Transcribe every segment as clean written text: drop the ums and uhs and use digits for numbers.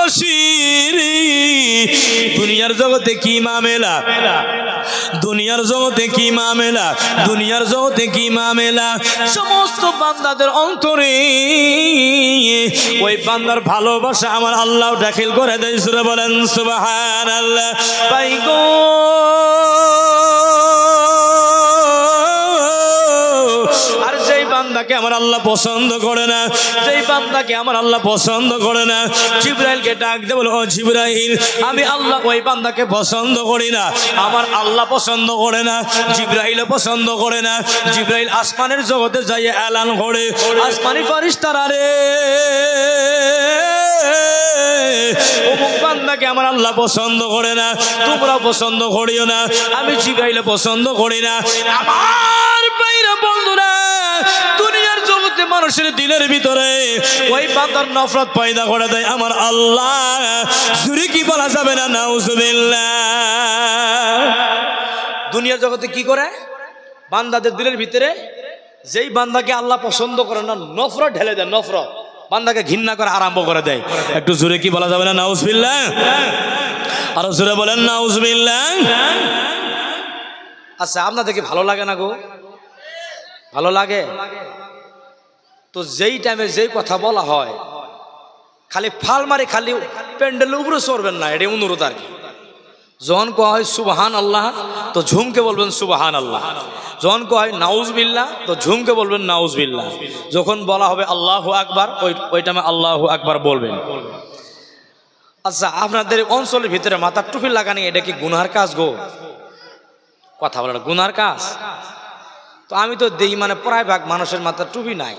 বাসীর দুনিয়ার জগতে কি মামেলা, দুনিয়ার জগতে কি মামেলা, দুনিয়ার জগতে কি মামেলা। সমস্ত বান্দাদের অন্তরে ওই বান্দার ভালোবাসা আমার আল্লাহ দাখিল করে দেয়। সূরা বলেন সুবহানাল্লাহ। ভাই গো আর যেই বান্দাকে আমার আল্লাহ পছন্দ করে না, যেই বান্দাকে আমার আল্লাহ পছন্দ করে না, জিবরাইলকে ডাক দে বলো, ও জিবরাইল আমি আল্লাহ ওই বান্দাকে পছন্দ করি না, আমার আল্লাহ পছন্দ করে না, জিবরাইলও পছন্দ করে না। জিবরাইল আসমানের জগতে যাইয়ে এলান করে, আসমানি ফেরেশতারা রে অমুক বান্দাকে আমার আল্লাহ পছন্দ করে না, তোমরা পছন্দ করিও না, আমি জিবরাইল পছন্দ করি না। আমার ভাইরা বন্ধুরা, দুনিয়ার জগতে মানুষের দিলের ভিতরে ওই বান্দার নফরত পয়দা করে দেয় আমার আল্লাহ। জুরি কি বলা যাবে না? নাউজুবিল্লাহ। দুনিয়ার জগতে কি করে? বান্দাদের দিলের ভিতরে যেই বান্দাকে আল্লাহ পছন্দ করে না, নফরত ঢেলে দেয়, নফরত, বান্দাকে ঘৃণা করে আরম্ভ করে দেয়। একটু জোরে কি বলা যাবে না? নাউজুবিল্লাহ। আরো জোরে বলেন নাউজুবিল্লাহ। আচ্ছা, আপনাদেরকে ভালো লাগে না গো? ভালো লাগে তো যেই টাইমে যেই কথা বলা হয় খালি ফাল মারি, খালি প্যান্ডেলের উপরে চড়বেন না, এটা অনুরোধ আর কি। যখন কয় হয় সুবহান আল্লাহ তো ঝুমকে বলবেন সুবহান আল্লাহ, যখন কয় নাউজুবিল্লাহ তো ঝুমকে বলবেন নাউজুবিল্লাহ, যখন বলা হবে আল্লাহু আকবার ওই টাইমে আল্লাহু আকবার বলবেন। আচ্ছা, আপনাদের অঞ্চলের ভিতরে মাথার টুপি লাগানি এটা কি গুনার কাজ গো? কথা বলেন, গুনার কাজ? তো আমি তো দেই মানে প্রায় ভাগ মানুষের মাথার টুপি নাই।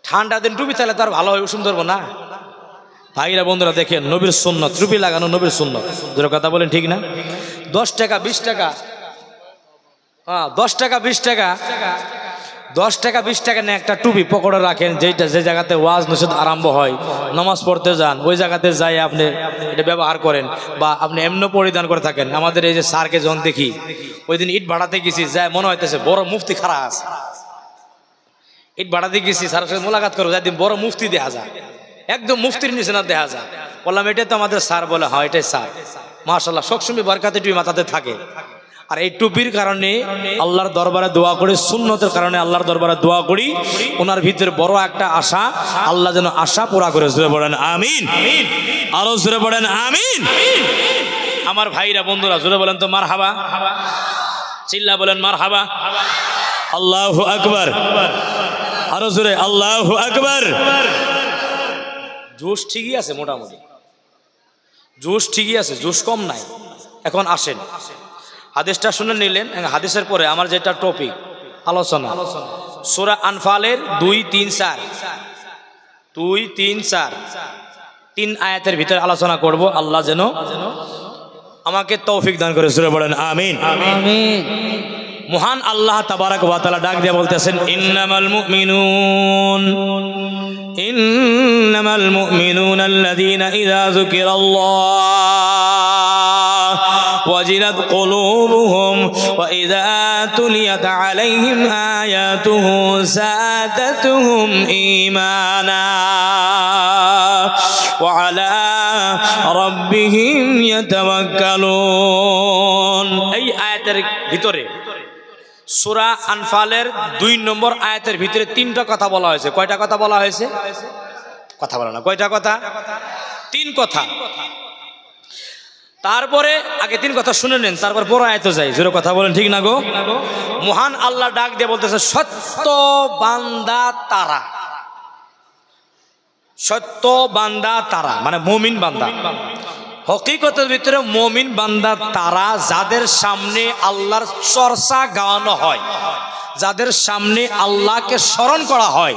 ঠান্ডা দিন টুপি চাইলে তার ভালো হয়, উষুম ধরবো না। ভাইরা বন্ধুরা দেখেন, নবীর সুন্নাত, টুপি লাগানো নবীর সুন্নাত। যারা কথা বলেন ঠিক না? 10 টাকা 20 টাকা, হ্যাঁ 10 টাকা 20 টাকা, 10 টাকা 20 টাকা নিয়ে একটা টুপি পকেটে রাখেন, যেটা যে জায়গাতে ওয়াজ নসিহত আরম্ভ হয়, নামাজ পড়তে যান, ওই জায়গাতে যাই আপনি এটা ব্যবহার করেন, বা আপনি এমন পরিধান করে থাকেন। আমাদের এই যে স্যারকে যখন দেখি, ওই দিন ইট ভাড়াতে গেছি, যায় মনে হইতেছে বড় মুফতি খাড়া আছে। ইট ভাড়াতে গেছি, স্যারের সাথে মোলাকাত করবো, যাই বড় মুফতি দেখা যায়, একদম মুফতির নিচে না দেখা যায়। বললাম এটাই তো আমাদের স্যার। বলে হ্যাঁ এটাই স্যার। মাশাআল্লাহ, সবসময় বরকাতে টুপি মাথাতে থাকে। আর এই টুপির কারণে আল্লাহর দরবারে দোয়া করি, সুন্নতের কারণে আল্লাহর দরবারে দোয়া করি, ওনার ভিতরে বড় একটা আশা, আল্লাহ যেন আশা পুরা করে। জোরে পড়েন আমিন। আরো জোরে পড়েন আমিন। আমার ভাইরা বন্ধুরা জোরে বলেন তো মারহাবা, চিল্লা বলেন মারহাবা। আল্লাহু আকবার। আরো জোরে আল্লাহু আকবার। জোশ ঠিকই আছে, মোটামুটি জোশ ঠিকই আছে, জোশ কম নাই। এখন আসেন, হাদিসটা শুনে নিলেন। হাদিসের পরে আমার যেটা টপিক আলোচনা, সূরা আনফালের 2-3-4 3 আয়াতের ভিতরে আলোচনা করব। আল্লাহ যেন আমাকে তৌফিক দান করে। সূরা পড়েন আমিন। আমিন। মহান আল্লাহ তাবারাক ওয়া তাআলা ডাক দিয়ে বলতেছেন, ইন্নামাল মুমিনুনা আল্লাযীনা ইযা যুকিরাল্লাহ ওয়াজিলাত কুলুবুহুম ওয়া ইযা তুলিয়াত আলাইহিম আয়াতুহু যাদাতুহুম ঈমানা ওয়া আলা রাব্বিহিম ইয়াতাওয়াক্কালুন। এই আয়াতের ভিতরে সূরা আনফালের 2 নম্বর আয়াতের ভিতরে 3টা কথা বলা হয়েছে। কয়টা কথা বলা হয়েছে? কথা বলে না, কয়টা কথা? 3 কথা। তারপরে আগে 3 কথা শুনে নেন, তারপর বড় আয়াতে যাই। জোরে কথা বলেন ঠিক না গো? মহান আল্লাহ ডাক দিয়ে বলতেছে, সত্য বান্দা তারা, সত্য বান্দা তারা মানে মুমিন বান্দা। হকিকতের ভিতরে মুমিন বান্দা তারা যাদের সামনে আল্লাহর চর্চা গাওয়ানো হয়, যাদের সামনে আল্লাহকে স্মরণ করা হয়,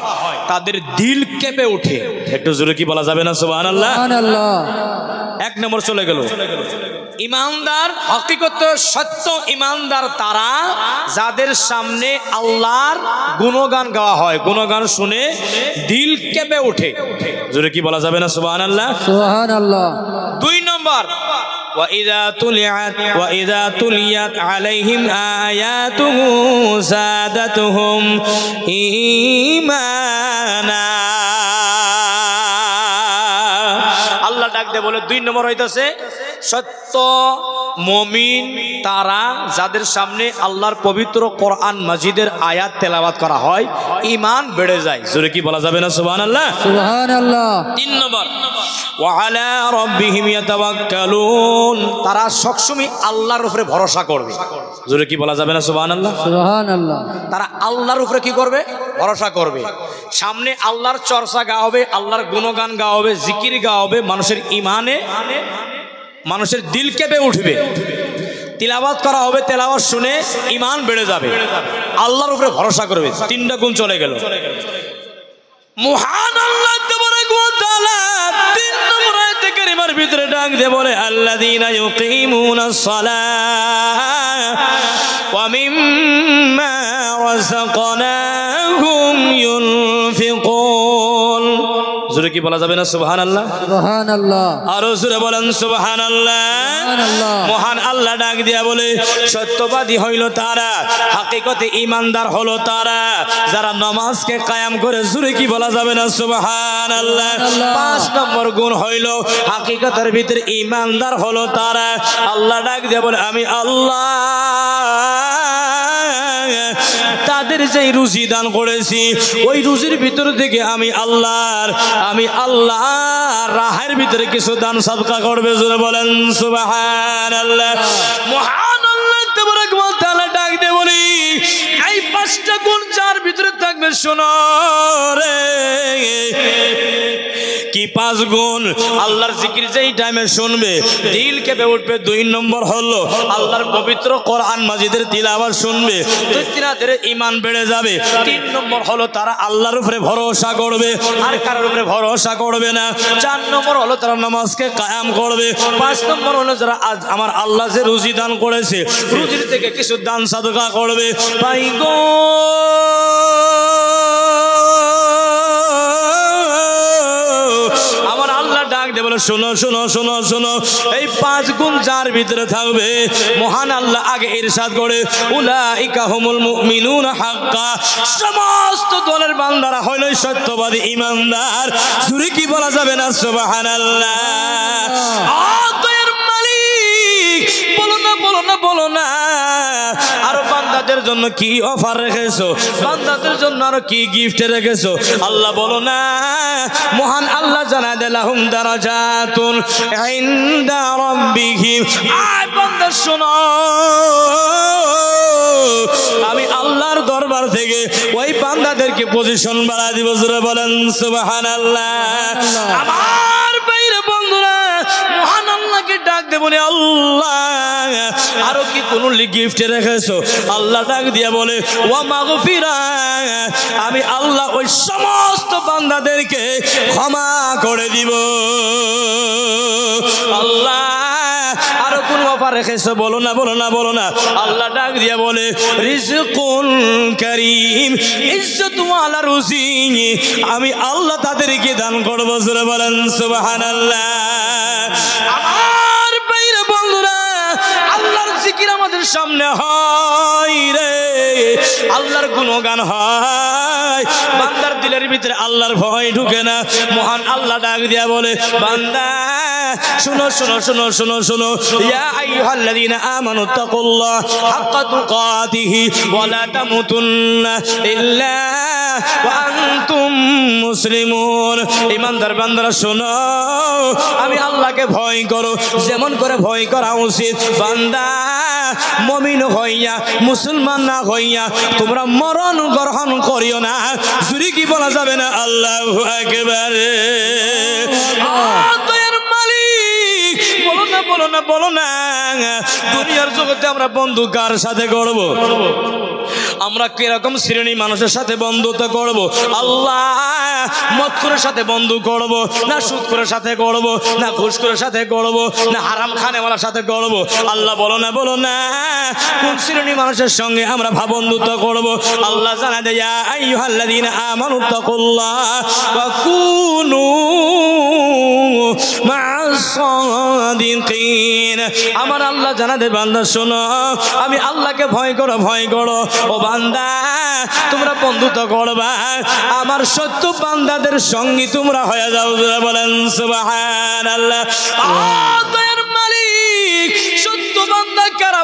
তাদের দিল কেঁপে ওঠে। একটু জোরে কি বলা যাবে না? সুবহানাল্লাহ। 1 নম্বর চলে গেল। ইমানদার, হকিকত সত্য ইমানদার তারা যাদের সামনে আল্লাহর গুণগান গাওয়া হয়, গুণগান শুনে দিল কেঁপে ওঠে। জোরে কি বলা যাবে না? সুবহানাল্লাহ। সুবহানাল্লাহ। 2 নম্বর, وإذا تليت عليهم آياته زادتهم إيمانا 2 নম্বর হইতেছে সত্য মুমিন তারা যাদের সামনে আল্লাহর পবিত্র কোরআন মাজিদের আয়াত তেলাওয়াত করা হয় ঈমান বেড়ে যায়। জোরে কি বলা যাবে না সুবহানাল্লাহ? সুবহানাল্লাহ। 3 নম্বর ওয়া আলা রাব্বিহিম ইয়াতাওয়াক্কালুন, তারা সবসময় আল্লাহর উপরে ভরসা করবে। জোরে কি বলা যাবে না সুবহানাল্লাহ? সুবহানাল্লাহ। তারা আল্লাহর উপরে কি করবে? ভরসা করবে। সামনে আল্লাহর চর্চা গাওয়া হবে, আল্লাহর গুণগান গাওয়া হবে, জিকির গাওয়া হবে, মানুষের ঈমানে মানুষের দিল কেঁপে উঠবে। তিলাওয়াত করা হবে, তেলাওয়াত শুনে ঈমান বেড়ে যাবে, আল্লাহর উপরে ভরসা করবে। 3টা গুণ চলে গেল। মহান আল্লাহ তাবারাক ওয়া তাআলা 3 নম্বর আয়াতে কারিমার ভিতরে ডাক দিয়ে বলে আল্লাযীনা ইউকিমুনাস সালাহ ওয়া মিম্মা রাযাকনাহুম ইউনফিকুন। জোরে কি বলা যাবে না সুবহানাল্লাহ? সুবহানাল্লাহ। আরো জোরে বলেন সুবহানাল্লাহ। মহান আল্লাহ ডাক দিয়া বলে সত্যবাদী হইল তারা, হাকিকতে ঈমানদার হলো তারা যারা নামাজকে কায়েম করে। জোরে কি বলা যাবে না সুবহানাল্লাহ? 5 নম্বর গুণ হইল হাকিকতের ভিতরে ঈমানদার হলো তারা। আল্লাহ ডাক দিয়া বলে আমি আল্লাহ তাদের যে রুজি দান করেছি ওই রুজির ভিতর থেকে আমি আল্লাহর রাহের ভিতরে কিছু দান সাদকা করবে। জোরে বলেন সুবহানাল্লাহ। মহান আল্লাহ তাবারাক ওয়া তাআলা ডাক দিয়ে বলি এই 5টা গুণ যার ভিতরে থাকবে শোনো রে। কি 5 গুণ? আল্লাহর জিকির যেই টাইমে শুনবে দিল কেঁপে উঠবে। 2 নম্বর হলো আল্লাহর পবিত্র কোরআন মাজিদের তিলাওয়াত শুনবে, তাদের ঈমান বেড়ে যাবে। 3 নম্বর হলো তারা আল্লাহর উপরে ভরসা করবে, আর কারোর উপরে ভরসা করবে না। 4 নম্বর হলো তারা নামাজকে কায়েম করবে। 5 নম্বর হলো যারা আজ আমার আল্লাহ যে রুজি দান করেছে রুজির থেকে কিছু দান সাদকা করবে। ভাই গো আমার আল্লাহ ডাক দিয়ে বলে শোনো শোনো শোনো শোনো, এই 5 গুণ যার ভিতরে থাকবে মহান আল্লাহ আগে ইরশাদ করে উলাইকা হুমুল মুমিনুনা হাক্কা, সমস্ত দলের বান্দারা হইল সত্যবাদী ঈমানদার। জোরে কি বলা যাবে না সুবহানাল্লাহ? আতের মালিক বলো না বলো না বলো না আর বান্দাদের জন্য কি অফার রেখেছো, বান্দাদের জন্য আরো কি গিফট রেখেছো আল্লাহ বলো না। মহান আল্লাহ জানা দিলাহুম দারাজাতুন ইনদা রাব্বিহিম। আয় বান্দা শোনো, আমি আল্লাহর দরবার থেকে ওই বান্দাদেরকে পজিশন বাড়া দিব। জোরে বলেন সুবহানাল্লাহ। আমার বাইরে বন্ধুরা মহান আল্লাহকে ডাক দে বলে আল্লাহ আরো কি কোন গিফট রেখেছো? আল্লাহ ডাক দিয়া বলে ওয়া মাগফিরা, আমি আল্লাহ ওই সমস্ত বান্দাদেরকে ক্ষমা করে দিব। আল্লাহ আরো কোন অফার রেখেছো? বলো না বলো না বলো না। আল্লাহ ডাক দিয়া বলে রিজকুন কারীম, ইজ্জত ওয়ালা রুজি আমি আল্লাহ তাদেরকে দান করব। জোরে বলেন সুবহানাল্লাহ। আমার বাইরে বন্ধুরা আল্লাহর জিকির আমাদের সামনে হয় রে, আল্লাহর গুণগান হয়, বান্দার দিলের ভিতরে আল্লাহর ভয় ঢুকে না। মহান আল্লাহ ডাক দিয়া বলে বান্দা শুনো শুনো শুনো শুনো শুনো, ইয়া আইয়ুহাল্লাযীনা আমানু তাকুল্লাহ হাক্কা তুকাতিহি ওয়া লা তামুতুন্না ইল্লা ওয়া আনতুম মুসলিমুন। ঈমানদার বান্দারা শোনো, আমি আল্লাহকে ভয় করো যেমন করে ভয় করা উচিত। বান্দা মুমিন হইয়া মুসলমান না হইয়া তোমরা মরণ গ্রহণ করিও না। জুরি কি বলা যাবে না? আল্লাহু আকবার। বলো না বলো না বলো না। দুনিয়ার জগতে আমরা বন্ধু কার সাথে করব? আমরা কিরকম শ্রেণী মানুষের সাথে বন্ধুত্ব করব? আল্লাহ মদখোরের সাথে বন্ধু করব না সুদখোরের সাথে করব না ঘুষখোরের সাথে করব না হারাম খানেওয়ালার সাথে করব? আল্লাহ বলো না বলো না কোন শ্রেণী মানুষের সঙ্গে আমরা বন্ধুত্ব করব? আল্লাহ জানা দেয় ইয়া আইয়ুহাল্লাযীনা আমানু তাকুল্লাহ ওয়া কুনু মা'আস সাদিকিন। আমার আল্লাহ জানাতে বান্দা শোনো আমি আল্লাহকে ভয় করো ও বান্দা তোমরা বন্ধুত্ব করবা আমার সত্য বান্দাদের সঙ্গী তোমরা হয়ে যাও বলেন সুবহানাল্লাহ দয়ার মালিক সত্য বান্দা কারা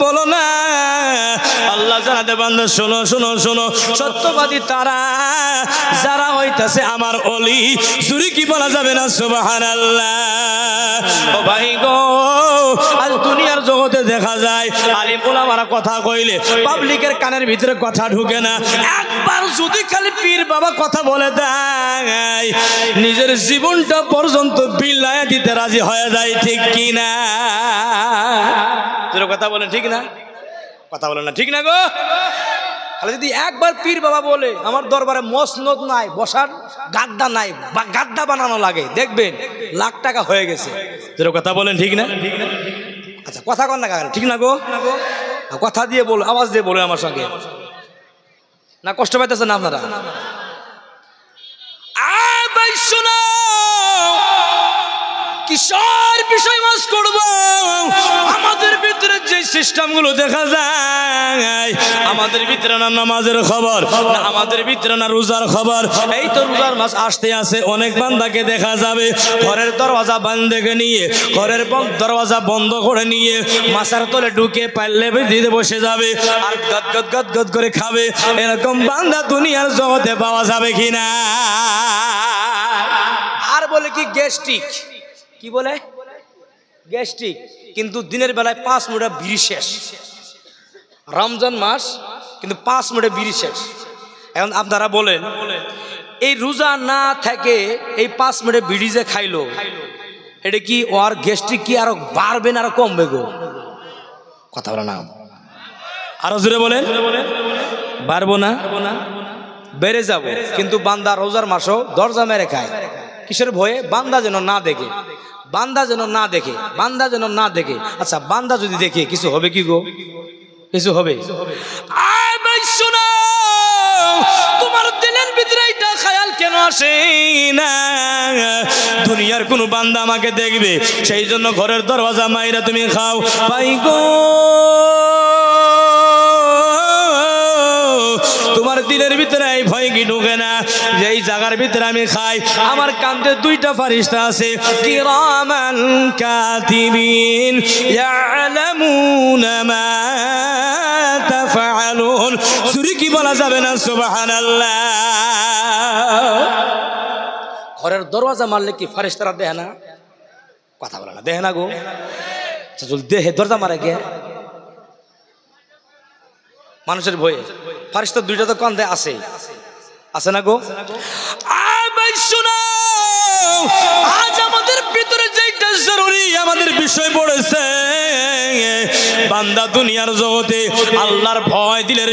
বলো না আল্লাহ জানাতে বান্দা শোনো সত্যবাদী তারা যারা হইতাছে আমার ওলি জুরি কি বলা যাবে না সুবহানাল্লাহ ও ভাই গো আজ দুনিয়ার জগতে দেখা যায় আলিম ওলামারা কথা কইলে পাবলিকের কানের ভিতরে কথা ঢুকে না একবার যদি খালি পীর বাবা কথা বলে দেয় নিজের জীবনটা পর্যন্ত বিলাই দিতে রাজি হয়ে যায় ঠিক কি না তোর কথা বলেন ঠিক না কথা বলেন না ঠিক না গো তাহলে যদি একবার পীর বাবা বলে আমার দরবারে মসনদ নাই বসার গাদ্দা নাই বা গাদ্দা বানানো লাগে দেখবেন লাখ টাকা হয়ে গেছে তোর কথা বলেন ঠিক না আচ্ছা কথা কন না কাকা ঠিক না গো কথা দিয়ে বলো আওয়াজ দিয়ে বলো আমার সঙ্গে না কষ্ট পাইতেছেন না আপনারা ভাই শোনো কিসের বিষয় মাস করব আমাদের ভিতরে যে সিস্টেমগুলো দেখা যায় আমাদের ভিতরে না নামাজের খবর না আমাদের ভিতরে না রোজার খবর এই তো রোজার মাস আসতে আসে অনেক বান্দাকে দেখা যাবে ঘরের দরওয়াজা বন্ধ করে নিয়ে ঘরের দরওয়াজা বন্ধ করে নিয়ে মাথার তলে ঢুকে পাল্লে দিতে বসে যাবে আর গদ করে খাবে এরকম বান্দা দুনিয়ার জগতে পাওয়া যাবে কিনা আর বলে কি গ্যাস্ট্রিক কি বলে গ্যাস্ট্রিক কিন্তু দিনের বেলায় 5 মিনিটে বিড়ি শেষ রমজান মাস কিন্তু 5 মিনিটে বিড়ি শেষ এখন আপনারা বলেন এই রোজা না থেকে এই 5 মিনিটে বিড়ি যে খাইলো এটা কি ওর গ্যাস্ট্রিক কি আরো বাড়বে না আরো কমবে গো কথা বলে না আরো জোরে বলেন বাড়বো না বেড়ে যাব কিন্তু বান্দা রোজার মাসও দরজা মেরে খায় কিসের ভয়ে বান্দা যেন না দেখে আচ্ছা বান্দা যদি দেখে কিছু হবে কি গো কিছু হবে তোমার দিলের ভিতরে এটা খেয়াল কেন আসে না দুনিয়ার কোন বান্দা আমাকে দেখবে সেই জন্য ঘরের দরওয়াজা মাইরা তুমি খাও ভাই গো তোমার দিলের ভিতরে এই ভয় কি ঢুকে না যেই জায়গার ভিতরে আমি খাই আমার কাঁধে 2টা ফেরেশতা আছে কিরামান কাতিবিন ইয়ালামুনা মা তাফআলুন সুরি কি বলা যাবে না সুবহানাল্লাহ ঘরের দরওয়াজা মারলে কি ফেরেশতারা দেখে না কথা বলে না দেখে না গো আচ্ছা চল দেহে দরজা মারে কে মানুষের ভয়ে ফেরেশতা 2টা তো কাঁধে আছে না গো আজ আমাদের ভিতরে যেটা জরুরি আমাদের বিষয় পড়েছে বান্দা দুনিয়ার জগতে আল্লাহর ভয় দিলের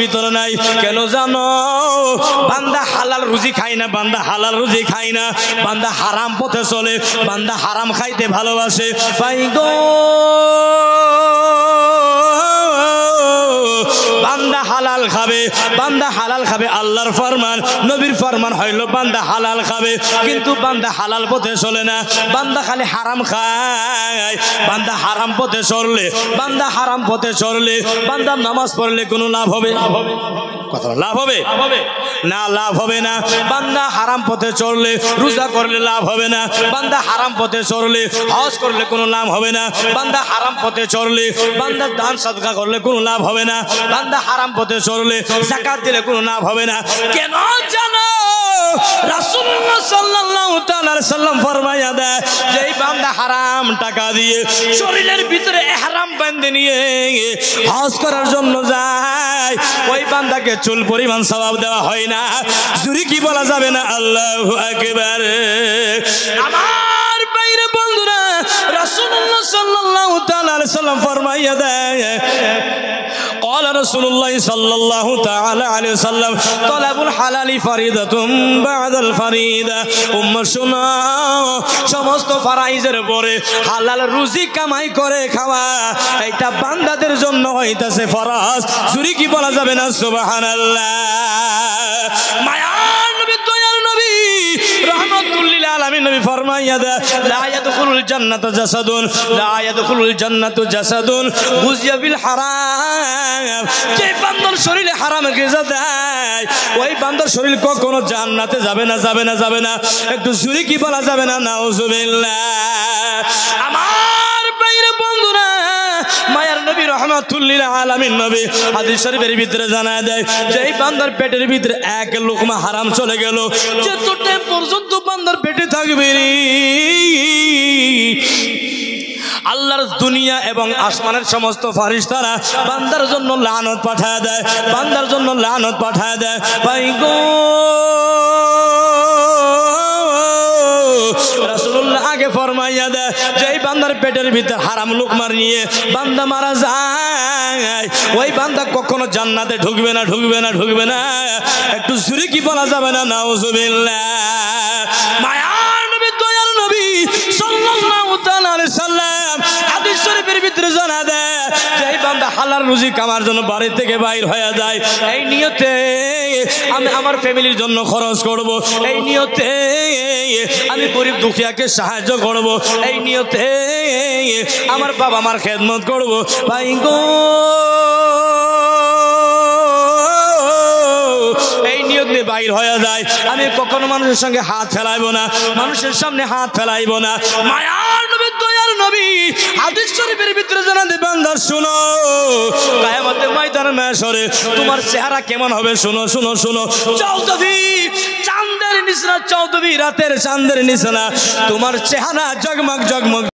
ভিতরে নাই কেন জানো বান্দা হালাল রুজি খায় না বান্দা হারাম পথে চলে বান্দা হারাম খাইতে ভালোবাসে ভাই গো বান্দা হালাল খাবে আল্লাহর ফরমান নবীর ফরমান হইলো বান্দা হালাল খাবে কিন্তু বান্দা হালাল পথে চলে না বান্দা খালি হারাম খায় বান্দা হারাম পথে চললে বান্দা নামাজ পড়লে কোনো লাভ হবে কথা লাভ হবে না লাভ হবে না বান্দা হারাম পথে চললে রোজা করলে লাভ হবে না বান্দা হারাম পথে চললে হজ করলে কোনো লাভ হবে না বান্দা হারাম পথে চললে বান্দা দান সাদকা করলে কোনো লাভ হবে না বান্দা হারাম পথে চললে যাকাত দিলে কোনো লাভ হবে না কেন জানো রাসূলুল্লাহ সাল্লাল্লাহু তাআলা আলাইহি সাল্লাম ফরমায়া দেয় যে এই বান্দা হারাম টাকা দিয়ে শরীরের ভিতরে ইহরাম বাঁধে নিয়ে হজ করার জন্য যায় ওই বান্দাকে চুল পরিমাণ সওয়াব দেওয়া হয় না জুরি কি বলা যাবে না আল্লাহু আকবার আমার বাইরে বন্ধুরা রাসূলুল্লাহ সাল্লাল্লাহু তাআলা আলাইহি সাল্লাম ফরমায়া দেয় قال رسول الله صلى الله تعالى عليه وسلم طلب الحلال فريضة بعد الفريضة شنا সমস্ত ফরজের পরে হালাল রুজি কামাই করে খাওয়া এটা বান্দাদের জন্য হইতাছে ফরজ জুরি কি বলা যাবে না সুবহানাল্লাহ মায়ার নবী দয়ার নবী রাহমাতুল লিল আলামিন নবী ফরমাইয়া দেয় লা ইয়াদখুলুল জান্নাতা জাসাদুন লা ইয়াদখুলুল জান্নাতু জাসাদুন গুজিয়া বিল হারাম। যে বান্দার শরীরে হারাম গিজা দেয় ওই বান্দার শরীর কখনো জান্নাতে যাবে না যাবে না যাবে না। একটু জোরে কি বলা যাবে না? নাউজুবিল্লাহ। আমার বাইরে বন্ধুরা মায়ার নবী রহমাতুল্লিল আলামিন নবী হাদিস শরীফের ভিতরে জানায় দেয় যে এই বান্দার পেটের ভিতরে এক লোকমা হারাম চলে গেল, যতটা পর্যন্ত বান্দার পেটে থাকবে আল্লাহর দুনিয়া এবং আসমানের সমস্ত ফারিস্তারা বান্দার জন্য লানত পাঠায় দেয়, বান্দার জন্য লানত পাঠায় দেয়। ভাই গো রাসূলুল্লাহ আগে ফরমাইয়া দেয় যে এই বান্দার পেটের ভিতর হারাম লোকমার নিয়ে বান্দা মারা যায় ওই বান্দা কখনো জান্নাতে ঢুকবে না ঢুকবে না ঢুকবে না। একটু জোরে কি বলা যাবে না? নাউজুবিল্লাহ। মায়ার নবী দয়ার নবী সাল্লাল্লাহু তাআলা আলাইহি সাল্লাম হাদিস শরীফের ভিতরে জানা দেয় যে এই বান্দা হালাল রুজি কামার জন্য বাড়ি থেকে বাইর হয়ে যায় এই নিয়তে আমি আমার ফ্যামিলির জন্য খরচ করব, এই নিয়তে আমি গরিব দুঃখীয়াকে সাহায্য করব, এই নিয়তে আমার বাবা মার খেদমত করব। ভাই গো এই নিয়ত নিয়ে বাইর হয়ে যায়। আমি কখনো মানুষের সঙ্গে হাত ফেলাইব না, মানুষের সামনে হাত ফেলাইব না। মায়ার নবী দয়ার নবী হাদিস শরীফের ভিতরে জানাতে বান্দা শুনো কিয়ামতের ময়দানে মাশরে তোমার চেহারা কেমন হবে শুনো শুনো শুনো। চৌধুরী চাঁদের নিচনা, চৌধুরী রাতের চাঁদের নিচনা তোমার চেহারা জগমগ জগমগ